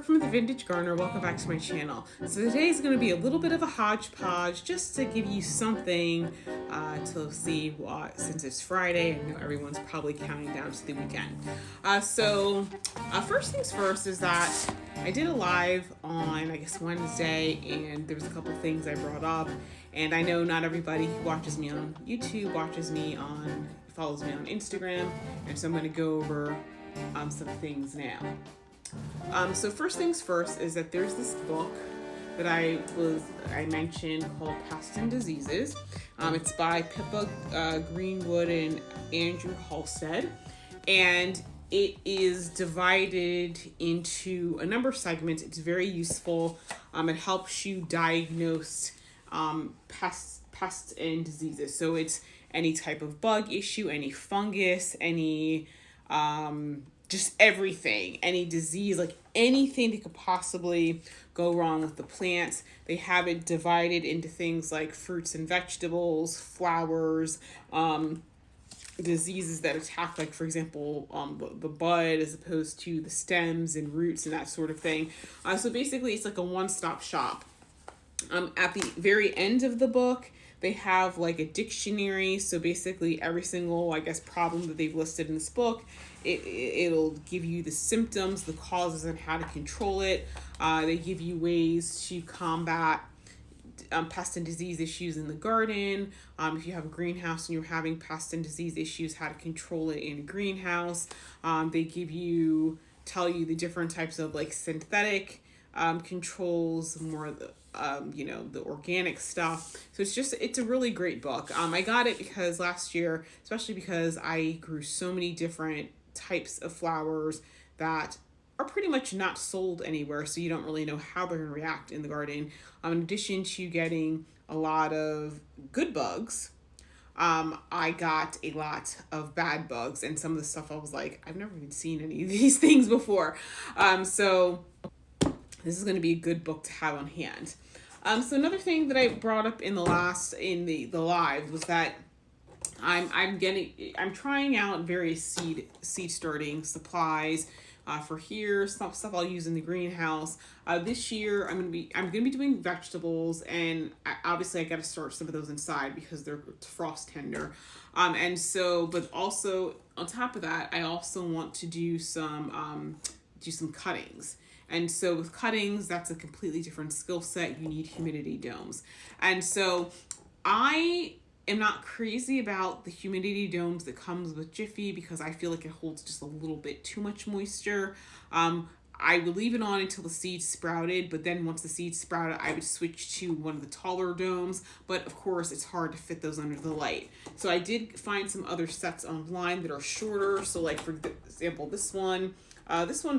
From the Vintage Gardener. Welcome back to my channel. So today is going to be a little bit of a hodgepodge just to give you something to see since it's Friday. I know everyone's probably counting down to the weekend. First things first is that I did a live on, I guess, Wednesday, and there was a couple things I brought up. And I know not everybody who watches me on YouTube follows me on Instagram, and so I'm going to go over some things now. So first things first is that there's this book that I mentioned called Pests and Diseases. It's by Pippa Greenwood and Andrew Halstead, and it is divided into a number of segments. It's very useful. It helps you diagnose pests and diseases. So it's any type of bug issue, any fungus, any just everything, any disease, like anything that could possibly go wrong with the plants. They have it divided into things like fruits and vegetables, flowers, diseases that attack, like, for example, the bud as opposed to the stems and roots and that sort of thing. So basically, it's like a one-stop shop. At the very end of the book, they have like a dictionary. So basically every single, I guess, problem that they've listed in this book, it'll give you the symptoms, the causes, and how to control it. They give you ways to combat pest and disease issues in the garden. If you have a greenhouse and you're having pest and disease issues, how to control it in a greenhouse. They tell you the different types of like synthetic controls, more the organic stuff. So it's a really great book. I got it because last year, especially because I grew so many different types of flowers that are pretty much not sold anywhere, so you don't really know how they're going to react in the garden. In addition to getting a lot of good bugs, I got a lot of bad bugs, and some of the stuff I was like, I've never even seen any of these things before. So this is going to be a good book to have on hand. So another thing that I brought up in the live was that I'm trying out various seed starting supplies for here, stuff I'll use in the greenhouse. This year I'm gonna be doing vegetables, and obviously I got to start some of those inside because they're frost tender. But also on top of that, I also want to do some cuttings. And so with cuttings, that's a completely different skill set. You need humidity domes. And so I am not crazy about the humidity domes that comes with Jiffy because I feel like it holds just a little bit too much moisture. I would leave it on until the seeds sprouted, but then once the seeds sprouted, I would switch to one of the taller domes. But of course, it's hard to fit those under the light. So I did find some other sets online that are shorter. So like, for example, this one's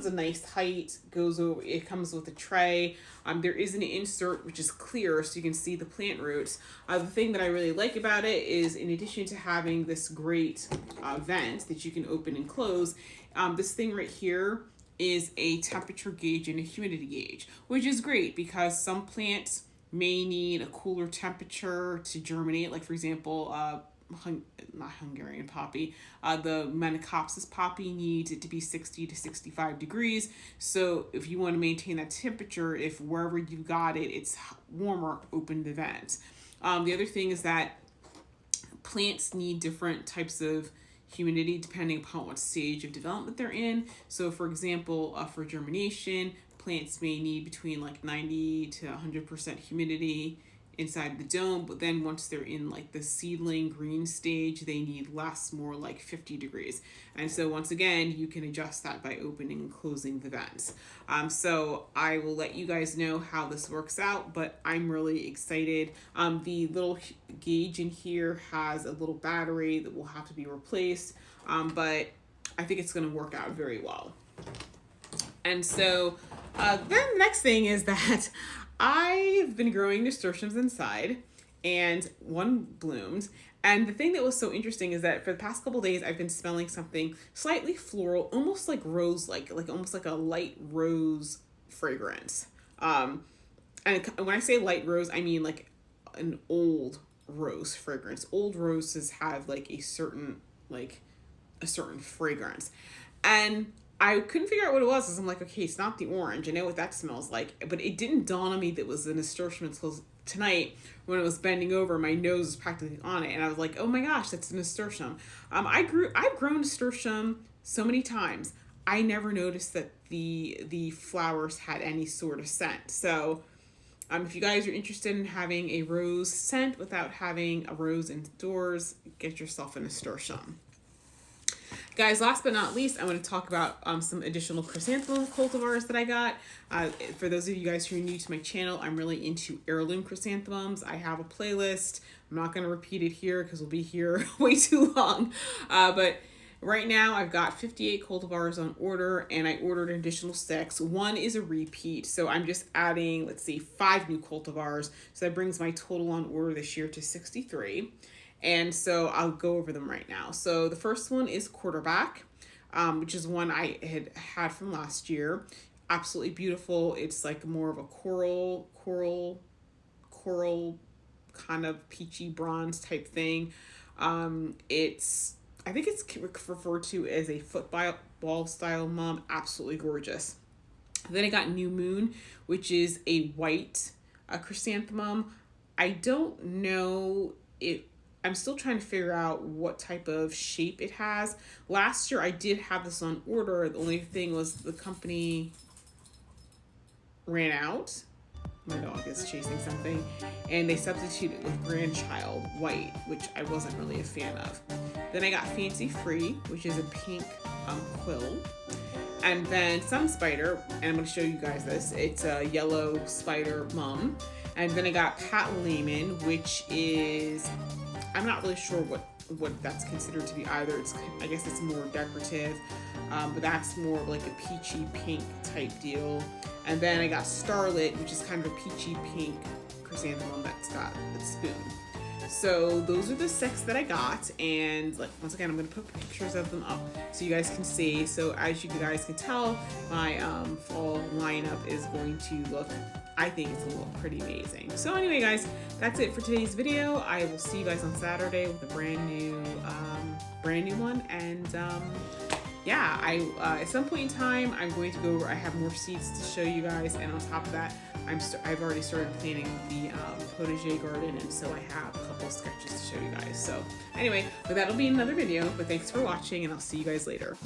a nice height, it comes with a tray. There is an insert which is clear so you can see the plant roots. The thing that I really like about it is, in addition to having this great vent that you can open and close, this thing right here is a temperature gauge and a humidity gauge, which is great because some plants may need a cooler temperature to germinate. Like, for example, not Hungarian poppy, the Menacopsis poppy needs it to be 60 to 65 degrees. So if you want to maintain that temperature, if wherever you got it, it's warmer, open the vents. The other thing is that plants need different types of humidity depending upon what stage of development they're in. So for example, for germination, plants may need between like 90 to 100% humidity inside the dome, but then once they're in like the seedling green stage, they need less, more like 50 degrees. And so once again, you can adjust that by opening and closing the vents. So I will let you guys know how this works out, but I'm really excited. The little gauge in here has a little battery that will have to be replaced, but I think it's going to work out very well. And so then the next thing is that I've been growing nasturtiums inside, and one bloomed. And the thing that was so interesting is that for the past couple of days, I've been smelling something slightly floral, almost like rose, like almost like a light rose fragrance. And when I say light rose, I mean like an old rose fragrance. Old roses have like a certain fragrance. And I couldn't figure out what it was. Cause I'm like, okay, it's not the orange. I know what that smells like. But it didn't dawn on me that it was a nasturtium until tonight when I was bending over. My nose was practically on it. And I was like, oh my gosh, that's a nasturtium. I've grown nasturtium so many times. I never noticed that the flowers had any sort of scent. So if you guys are interested in having a rose scent without having a rose indoors, get yourself a nasturtium. Guys, last but not least, I want to talk about some additional chrysanthemum cultivars that I got. For those of you guys who are new to my channel, I'm really into heirloom chrysanthemums. I have a playlist. I'm not going to repeat it here because we'll be here way too long. But right now, I've got 58 cultivars on order, and I ordered an additional 6. One is a repeat, so I'm just adding, 5 new cultivars. So that brings my total on order this year to 63. And so I'll go over them right now. So the first one is Quarterback, which is one I had from last year. Absolutely beautiful. It's like more of a coral kind of peachy bronze type thing. I think it's referred to as a football style mum. Absolutely gorgeous. Then I got New Moon, which is a white chrysanthemum. I don't know it. I'm still trying to figure out what type of shape it has. Last year I did have this on order. The only thing was the company ran out. My dog is chasing something. And they substituted it with Grandchild White, which I wasn't really a fan of. Then I got Fancy Free, which is a pink quill. And then Sun Spider, and I'm going to show you guys this. It's a yellow spider mum. And then I got Pate Lehman, which is, I'm not really sure what that's considered to be either. I guess it's more decorative, but that's more of like a peachy pink type deal. And then I got Starlet, which is kind of a peachy pink chrysanthemum that's got the spoon. So those are the 6 that I got, and once again, I'm going to put pictures of them up so you guys can see. So as you guys can tell, my fall lineup is going to look, I think it's going to look pretty amazing. So anyway, guys, that's it for today's video. I will see you guys on Saturday with a brand new one, and yeah, at some point in time, I'm going to go over, I have more seeds to show you guys, and on top of that, I've already started planning the potager garden, and so I have a couple of sketches to show you guys. So anyway, but that'll be another video, but thanks for watching, and I'll see you guys later.